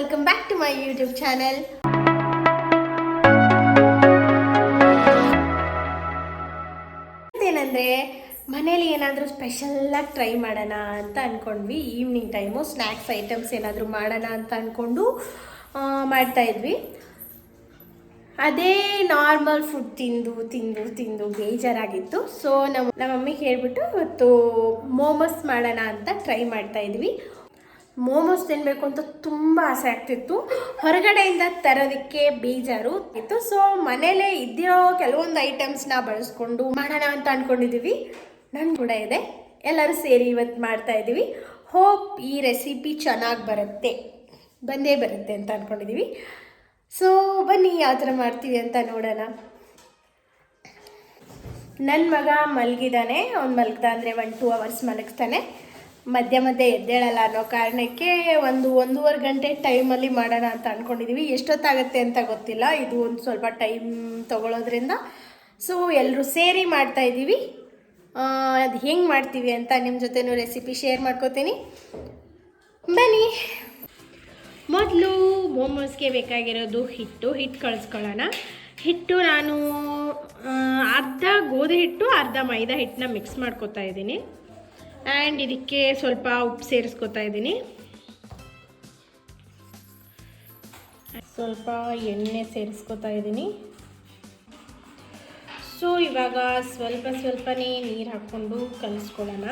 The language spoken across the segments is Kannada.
welcome back to my YouTube channel. ಏನಂದರೆ ಮನೇಲಿ ಏನಾದರೂ ಸ್ಪೆಷಲಾಗಿ ಟ್ರೈ ಮಾಡೋಣ ಅಂತ ಅಂದ್ಕೊಂಡ್ವಿ. ಈವ್ನಿಂಗ್ ಟೈಮು ಸ್ನ್ಯಾಕ್ಸ್ ಐಟಮ್ಸ್ ಏನಾದರೂ ಮಾಡೋಣ ಅಂತ ಅಂದ್ಕೊಂಡು ಮಾಡ್ತಾಯಿದ್ವಿ. ಅದೇ ನಾರ್ಮಲ್ ಫುಡ್ ತಿಂದು ಬೇಜಾರಾಗಿತ್ತು. ಸೊ ನಮ್ಮ ಮಮ್ಮಿಗೆ ಹೇಳ್ಬಿಟ್ಟು ಇವತ್ತು ಮೋಮೋಸ್ ಮಾಡೋಣ ಅಂತ ಟ್ರೈ ಮಾಡ್ತಾಯಿದ್ವಿ. ಮೋಮೋಸ್ ತಿನ್ನಬೇಕು ಅಂತ ತುಂಬ ಆಸೆ ಆಗ್ತಿತ್ತು. ಹೊರಗಡೆಯಿಂದ ತರೋದಕ್ಕೆ ಬೇಜಾರು ಇತ್ತು. ಸೊ ಮನೇಲೇ ಇದ್ದಿರೋ ಕೆಲವೊಂದು ಐಟಮ್ಸ್ನ ಬಳಸ್ಕೊಂಡು ಮಾಡೋಣ ಅಂತ ಅಂದ್ಕೊಂಡಿದ್ದೀವಿ. ನನ್ನ ಕೂಡ ಇದೆ, ಎಲ್ಲರೂ ಸೇರಿ ಇವತ್ತು ಮಾಡ್ತಾಯಿದ್ದೀವಿ. ಹೋಪ್ ಈ ರೆಸಿಪಿ ಚೆನ್ನಾಗಿ ಬಂದೇ ಬರುತ್ತೆ ಅಂತ ಅಂದ್ಕೊಂಡಿದ್ದೀವಿ. ಸೊ ಬನ್ನಿ ಯಾವ ಥರ ಮಾಡ್ತೀವಿ ಅಂತ ನೋಡೋಣ. ನನ್ನ ಮಗ ಮಲಗಿದ್ದಾನೆ. ಅವ್ನು ಮಲಗ್ದ ಅಂದರೆ 1-2 ಅವರ್ಸ್ ಮಲಗಿಸ್ತಾನೆ. ಮಧ್ಯೆ ಎದ್ದೇಳಲ್ಲ ಅನ್ನೋ ಕಾರಣಕ್ಕೆ 1-1.5 ಗಂಟೆ ಟೈಮಲ್ಲಿ ಮಾಡೋಣ ಅಂತ ಅಂದ್ಕೊಂಡಿದ್ದೀವಿ. ಎಷ್ಟೊತ್ತಾಗುತ್ತೆ ಅಂತ ಗೊತ್ತಿಲ್ಲ, ಇದು ಒಂದು ಸ್ವಲ್ಪ ಟೈಮ್ ತೊಗೊಳೋದ್ರಿಂದ. ಸೊ ಎಲ್ಲರೂ ಸೇರಿ ಮಾಡ್ತಾಯಿದ್ದೀವಿ. ಅದು ಹೆಂಗೆ ಮಾಡ್ತೀವಿ ಅಂತ ನಿಮ್ಮ ಜೊತೆನೂ ರೆಸಿಪಿ ಶೇರ್ ಮಾಡ್ಕೋತೀನಿ. ಬನ್ನಿ. ಮೊದಲು ಮೋಮೋಸ್ಗೆ ಬೇಕಾಗಿರೋದು ಹಿಟ್ಟು ಕಳಿಸ್ಕೊಳ್ಳೋಣ. ಹಿಟ್ಟು ನಾನು ಅರ್ಧ ಗೋಧಿ ಹಿಟ್ಟು ಅರ್ಧ ಮೈದಾ ಹಿಟ್ಟನ್ನ ಮಿಕ್ಸ್ ಮಾಡ್ಕೊತಾ ಇದ್ದೀನಿ. ಆ್ಯಂಡ್ ಇದಕ್ಕೆ ಸ್ವಲ್ಪ ಉಪ್ಪು ಸೇರಿಸ್ಕೊತಾ ಇದ್ದೀನಿ. ಸ್ವಲ್ಪ ಎಣ್ಣೆ ಸೇರಿಸ್ಕೊತಾ ಇದ್ದೀನಿ. ಸೊ ಇವಾಗ ಸ್ವಲ್ಪನೇ ನೀರು ಹಾಕ್ಕೊಂಡು ಕಲಿಸ್ಕೊಳ್ಳೋಣ.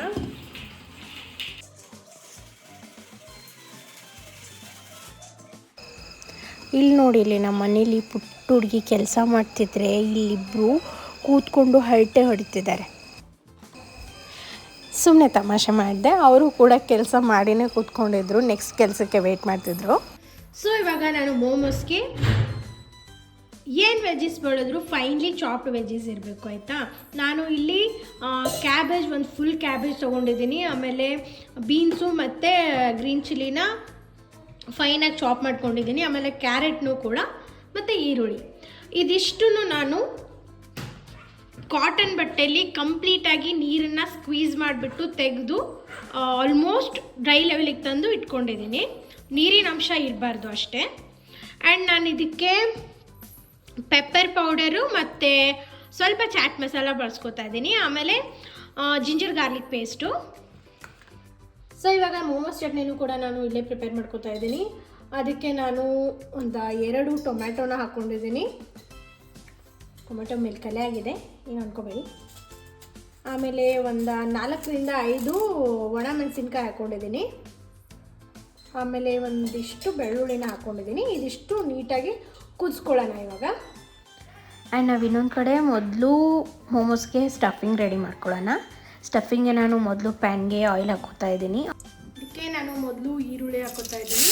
ಇಲ್ಲಿ ನೋಡಿ, ಇಲ್ಲಿ ನಮ್ಮ ಮನೇಲಿ ಪುಟ್ಟ ಹುಡುಗಿ ಕೆಲಸ ಮಾಡ್ತಿದ್ರೆ ಇಲ್ಲಿಬ್ಬರು ಕೂತ್ಕೊಂಡು ಹರಟೆ ಹೊಡಿತಿದ್ದಾರೆ. ಸುಮ್ಮನೆ ತಮಾಷೆ ಮಾಡಿದೆ. ಅವರು ಕೂಡ ಕೆಲಸ ಮಾಡಿನೇ ಕೂತ್ಕೊಂಡಿದ್ರು, ನೆಕ್ಸ್ಟ್ ಕೆಲಸಕ್ಕೆ ವೆಯ್ಟ್ ಮಾಡ್ತಿದ್ರು. ಸೊ ಇವಾಗ ನಾನು ಮೋಮೋಸ್ಗೆ ಏನು ವೆಜ್ಜಸ್ ಬಳದ್ರು ಫೈನ್ಲಿ ಚಾಪ್ಡ್ ವೆಜ್ಜಸ್ ಇರಬೇಕು, ಆಯಿತಾ. ನಾನು ಇಲ್ಲಿ ಕ್ಯಾಬೇಜ್, ಒಂದು ಫುಲ್ ಕ್ಯಾಬೇಜ್ ತೊಗೊಂಡಿದ್ದೀನಿ. ಆಮೇಲೆ ಬೀನ್ಸು ಮತ್ತು ಗ್ರೀನ್ ಚಿಲ್ಲಿನ ಫೈನಾಗಿ ಚಾಪ್ ಮಾಡ್ಕೊಂಡಿದ್ದೀನಿ. ಆಮೇಲೆ ಕ್ಯಾರೆಟ್ನೂ ಕೂಡ, ಮತ್ತು ಈರುಳ್ಳಿ. ಇದಿಷ್ಟನ್ನು ನಾನು ಕಾಟನ್ ಬಟ್ಟೆಯಲ್ಲಿ ಕಂಪ್ಲೀಟಾಗಿ ನೀರನ್ನು ಸ್ಕ್ವೀಸ್ ಮಾಡಿಬಿಟ್ಟು ತೆಗೆದು ಆಲ್ಮೋಸ್ಟ್ ಡ್ರೈ ಲೆವೆಲಿಗೆ ತಂದು ಇಟ್ಕೊಂಡಿದ್ದೀನಿ. ನೀರಿನ ಅಂಶ ಇರಬಾರ್ದು ಅಷ್ಟೇ. ಆ್ಯಂಡ್ ನಾನು ಇದಕ್ಕೆ ಪೆಪ್ಪರ್ ಪೌಡರು ಮತ್ತು ಸ್ವಲ್ಪ ಚಾಟ್ ಮಸಾಲ ಬಳಸ್ಕೊತಾ ಇದ್ದೀನಿ. ಆಮೇಲೆ ಜಿಂಜರ್ ಗಾರ್ಲಿಕ್ ಪೇಸ್ಟು. ಸೊ ಇವಾಗ ಮೋಮೋಸ್ ಚಟ್ನಿನೂ ಕೂಡ ನಾನು ಇಲ್ಲೇ ಪ್ರಿಪೇರ್ ಮಾಡ್ಕೊತಾ ಇದ್ದೀನಿ. ಅದಕ್ಕೆ ನಾನು ಒಂದು 2 ಟೊಮ್ಯಾಟೋನ ಹಾಕ್ಕೊಂಡಿದ್ದೀನಿ. ಟೊಮೆಟೊ ಮೇಲೆ ಕಲೆ ಆಗಿದೆ, ಏನು ಅಂದ್ಕೋಬೇಡಿ. ಆಮೇಲೆ ಒಂದು 4-5 ಒಣಮೆಣಸಿನ್ಕಾಯಿ ಹಾಕ್ಕೊಂಡಿದ್ದೀನಿ. ಆಮೇಲೆ ಒಂದಿಷ್ಟು ಬೆಳ್ಳುಳ್ಳಿನ ಹಾಕ್ಕೊಂಡಿದ್ದೀನಿ. ಇದಿಷ್ಟು ನೀಟಾಗಿ ಕುದಿಸ್ಕೊಳ್ಳೋಣ ಇವಾಗ. ಆ್ಯಂಡ್ ನಾವು ಇನ್ನೊಂದು ಕಡೆ ಮೊದಲು ಮೋಮೋಸ್ಗೆ ಸ್ಟಫಿಂಗ್ ರೆಡಿ ಮಾಡ್ಕೊಳ್ಳೋಣ. ಸ್ಟಫಿಂಗ್ಗೆ ನಾನು ಮೊದಲು ಪ್ಯಾನ್ಗೆ ಆಯಿಲ್ ಹಾಕೋತಾ ಇದ್ದೀನಿ. ಅದಕ್ಕೆ ನಾನು ಮೊದಲು ಈರುಳ್ಳಿ ಹಾಕೋತಾ ಇದ್ದೀನಿ.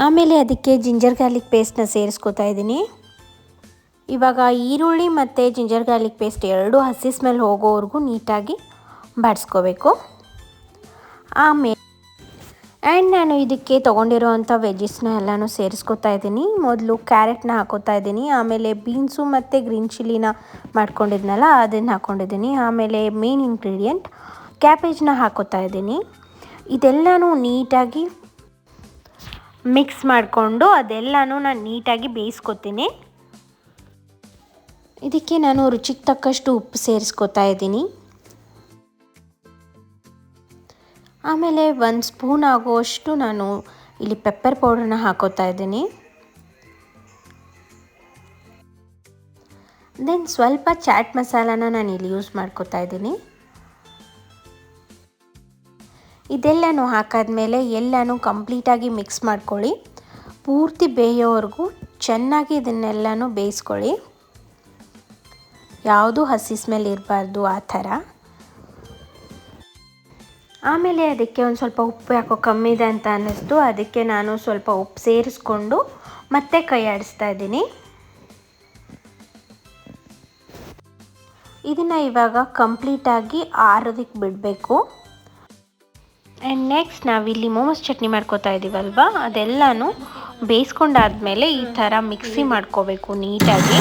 ಆಮೇಲೆ ಅದಕ್ಕೆ ಜಿಂಜರ್ ಗಾರ್ಲಿಕ್ ಪೇಸ್ಟನ್ನ ಸೇರಿಸ್ಕೊತಾ ಇದ್ದೀನಿ. ಇವಾಗ ಈರುಳ್ಳಿ ಮತ್ತು ಜಿಂಜರ್ ಗಾರ್ಲಿಕ್ ಪೇಸ್ಟ್ ಎರಡೂ ಹಸಿ ಸ್ಮೆಲ್ ಹೋಗೋವರೆಗೂ ನೀಟಾಗಿ ಬಾಡಿಸ್ಕೋಬೇಕು. ಆ್ಯಂಡ್ ನಾನು ಇದಕ್ಕೆ ತೊಗೊಂಡಿರೋವಂಥ ವೆಜ್ಜಸ್ನ ಎಲ್ಲನೂ ಸೇರಿಸ್ಕೊತಾ ಇದ್ದೀನಿ. ಮೊದಲು ಕ್ಯಾರೆಟ್ನ ಹಾಕೋತಾ ಇದ್ದೀನಿ. ಆಮೇಲೆ ಬೀನ್ಸು ಮತ್ತು ಗ್ರೀನ್ ಚಿಲ್ಲಿನ ಮಾಡ್ಕೊಂಡಿದ್ನಲ್ಲ ಅದನ್ನು ಹಾಕ್ಕೊಂಡಿದ್ದೀನಿ. ಆಮೇಲೆ ಮೇನ್ ಇಂಗ್ರೀಡಿಯೆಂಟ್ ಕ್ಯಾಬೇಜ್ನ ಹಾಕೋತಾ ಇದ್ದೀನಿ. ಇದೆಲ್ಲನೂ ನೀಟಾಗಿ ಮಿಕ್ಸ್ ಮಾಡಿಕೊಂಡು ಅದೆಲ್ಲನೂ ನಾನು ನೀಟಾಗಿ ಬೇಯಿಸ್ಕೊತೀನಿ. ಇದಕ್ಕೆ ನಾನು ರುಚಿಗೆ ತಕ್ಕಷ್ಟು ಉಪ್ಪು ಸೇರಿಸ್ಕೊತಾ ಇದ್ದೀನಿ. ಆಮೇಲೆ 1 ಸ್ಪೂನ್ ಆಗುವಷ್ಟು ನಾನು ಇಲ್ಲಿ ಪೆಪ್ಪರ್ ಪೌಡರ್ನ ಹಾಕೋತಾ ಇದ್ದೀನಿ. ದೆನ್ ಸ್ವಲ್ಪ ಚಾಟ್ ಮಸಾಲಾನ ನಾನು ಇಲ್ಲಿ ಯೂಸ್ ಮಾಡ್ಕೋತಾ ಇದ್ದೀನಿ. ಇದೆಲ್ಲನೂ ಹಾಕಾದ್ಮೇಲೆ ಎಲ್ಲನೂ ಕಂಪ್ಲೀಟಾಗಿ ಮಿಕ್ಸ್ ಮಾಡ್ಕೊಳ್ಳಿ. ಪೂರ್ತಿ ಬೇಯೋವರೆಗೂ ಚೆನ್ನಾಗಿ ಇದನ್ನೆಲ್ಲನೂ ಬೇಯಿಸ್ಕೊಳ್ಳಿ. ಯಾವುದೂ ಹಸಿ ಸ್ಮೆಲ್ ಇರಬಾರ್ದು, ಆ ಥರ. ಆಮೇಲೆ ಅದಕ್ಕೆ ಒಂದು ಸ್ವಲ್ಪ ಉಪ್ಪು ಯಾಕೋ ಕಮ್ಮಿ ಇದೆ ಅಂತ ಅನ್ನಿಸ್ತು. ಅದಕ್ಕೆ ನಾನು ಸ್ವಲ್ಪ ಉಪ್ಪು ಸೇರಿಸ್ಕೊಂಡು ಮತ್ತೆ ಕೈ ಆಡಿಸ್ತಾ ಇದ್ದೀನಿ. ಇದನ್ನು ಇವಾಗ ಕಂಪ್ಲೀಟಾಗಿ ಆರೋದಕ್ಕೆ ಬಿಡಬೇಕು. ಆ್ಯಂಡ್ ನೆಕ್ಸ್ಟ್ ನಾವಿಲ್ಲಿ ಮೋಮೋಸ್ ಚಟ್ನಿ ಮಾಡ್ಕೋತಾ ಇದ್ದೀವಲ್ವ, ಅದೆಲ್ಲನೂ ಬೇಯಿಸ್ಕೊಂಡಾದ್ಮೇಲೆ ಈ ಥರ ಮಿಕ್ಸಿ ಮಾಡ್ಕೋಬೇಕು ನೀಟಾಗಿ.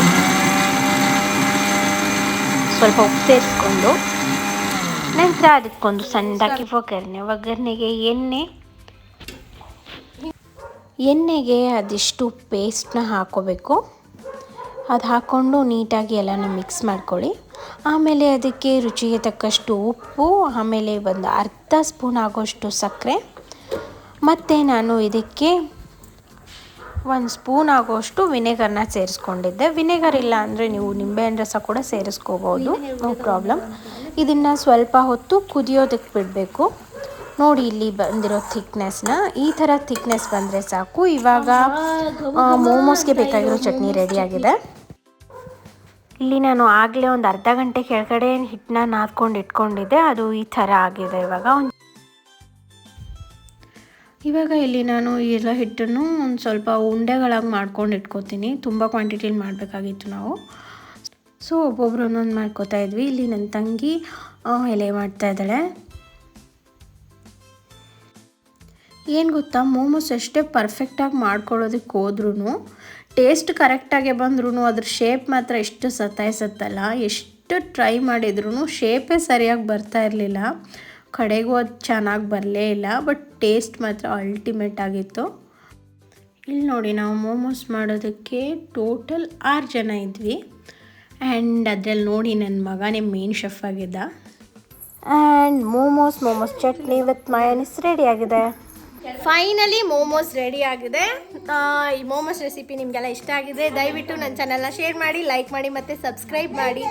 ಸ್ವಲ್ಪ ಉಪ್ಪು ಸೇರಿಸ್ಕೊಂಡು ನಂತರ ಅದಕ್ಕೊಂದು ಸಣ್ಣದಾಗಿ ಒಗ್ಗರಣೆಗೆ ಎಣ್ಣೆಗೆ ಅದಿಷ್ಟು ಪೇಸ್ಟ್ನ ಹಾಕ್ಕೋಬೇಕು. ಅದು ಹಾಕ್ಕೊಂಡು ನೀಟಾಗಿ ಎಲ್ಲನೂ ಮಿಕ್ಸ್ ಮಾಡ್ಕೊಳ್ಳಿ. ಆಮೇಲೆ ಅದಕ್ಕೆ ರುಚಿಗೆ ತಕ್ಕಷ್ಟು ಉಪ್ಪು, ಆಮೇಲೆ ಒಂದು ಅರ್ಧ ಸ್ಪೂನ್ ಆಗೋಷ್ಟು ಸಕ್ಕರೆ, ಮತ್ತು ನಾನು ಇದಕ್ಕೆ 1 ಸ್ಪೂನ್ ಆಗೋಷ್ಟು ವಿನೆಗರ್ನ ಸೇರಿಸ್ಕೊಂಡಿದ್ದೆ. ವಿನೆಗರ್ ಇಲ್ಲ ಅಂದರೆ ನೀವು ನಿಂಬೆಹಣ್ಣು ರಸ ಕೂಡ ಸೇರಿಸ್ಕೋಬೋದು, ನೋ ಪ್ರಾಬ್ಲಮ್. ಇದನ್ನು ಸ್ವಲ್ಪ ಹೊತ್ತು ಕುದಿಯೋದಕ್ಕೆ ಬಿಡಬೇಕು. ನೋಡಿ ಇಲ್ಲಿ ಬಂದಿರೋ ಥಿಕ್ನೆಸ್ನ, ಈ ಥರ ಥಿಕ್ನೆಸ್ ಬಂದರೆ ಸಾಕು. ಇವಾಗ ಮೋಮೋಸ್ಗೆ ಬೇಕಾಗಿರೋ ಚಟ್ನಿ ರೆಡಿಯಾಗಿದೆ. ಇಲ್ಲಿ ನಾನು ಆಗಲೇ ಒಂದು ಅರ್ಧ ಗಂಟೆ ಕೆಳಗಡೆ ಹಿಟ್ಟನ್ನ ನಾದ್ಕೊಂಡು ಇಟ್ಕೊಂಡಿದ್ದೆ, ಅದು ಈ ಥರ ಆಗಿದೆ. ಇವಾಗ ಇಲ್ಲಿ ನಾನು ಎಲ್ಲ ಹಿಟ್ಟನ್ನು ಒಂದು ಸ್ವಲ್ಪ ಉಂಡೆಗಳಾಗಿ ಮಾಡ್ಕೊಂಡು ಇಟ್ಕೋತೀನಿ. ತುಂಬ ಕ್ವಾಂಟಿಟಿಲಿ ಮಾಡಬೇಕಾಗಿತ್ತು ನಾವು, ಸೊ ಒಬ್ಬೊಬ್ರು ಒಂದೊಂದು ಮಾಡ್ಕೋತಾ ಇದ್ವಿ. ಇಲ್ಲಿ ನನ್ನ ತಂಗಿ ಎಲೆ ಮಾಡ್ತಾ ಇದ್ದಾಳೆ. ಏನು ಗೊತ್ತಾ, ಮೋಮೋಸ್ ಎಷ್ಟೇ ಪರ್ಫೆಕ್ಟಾಗಿ ಮಾಡ್ಕೊಳ್ಳೋದಕ್ಕೆ ಹೋದ್ರೂ, ಟೇಸ್ಟ್ ಕರೆಕ್ಟಾಗೆ ಬಂದ್ರೂ ಅದ್ರ ಶೇಪ್ ಮಾತ್ರ ಎಷ್ಟು ಸತಾಯಿಸುತ್ತಲ್ಲ. ಎಷ್ಟು ಟ್ರೈ ಮಾಡಿದ್ರೂ ಶೇಪೇ ಸರಿಯಾಗಿ ಬರ್ತಾ ಇರಲಿಲ್ಲ. ಕಡೆಗೂ ಅದು ಚೆನ್ನಾಗಿ ಬರಲೇ ಇಲ್ಲ, ಬಟ್ ಟೇಸ್ಟ್ ಮಾತ್ರ ಅಲ್ಟಿಮೇಟ್ ಆಗಿತ್ತು. ಇಲ್ಲಿ ನೋಡಿ, ನಾವು ಮೋಮೋಸ್ ಮಾಡೋದಕ್ಕೆ ಟೋಟಲ್ 6 ಜನ ಇದ್ವಿ. ಆ್ಯಂಡ್ ಅದರಲ್ಲಿ ನೋಡಿ ನನ್ನ ಮಗನೇ ಮೇನ್ ಶೆಫ್ ಆಗಿದ್ದ. And momos chutney with mayonnaise ready ಆಗಿದೆ. ಫೈನಲಿ ಮೋಮೋಸ್ ರೆಡಿ ಆಗಿದೆ. ಈ ಮೋಮೋಸ್ ರೆಸಿಪಿ ನಿಮಗೆಲ್ಲ ಇಷ್ಟ ಆಗಿದೆ, ದಯವಿಟ್ಟು ನನ್ನ ಚಾನಲ್ನ ಶೇರ್ ಮಾಡಿ, ಲೈಕ್ ಮಾಡಿ ಮತ್ತು ಸಬ್ಸ್ಕ್ರೈಬ್ ಮಾಡಿ.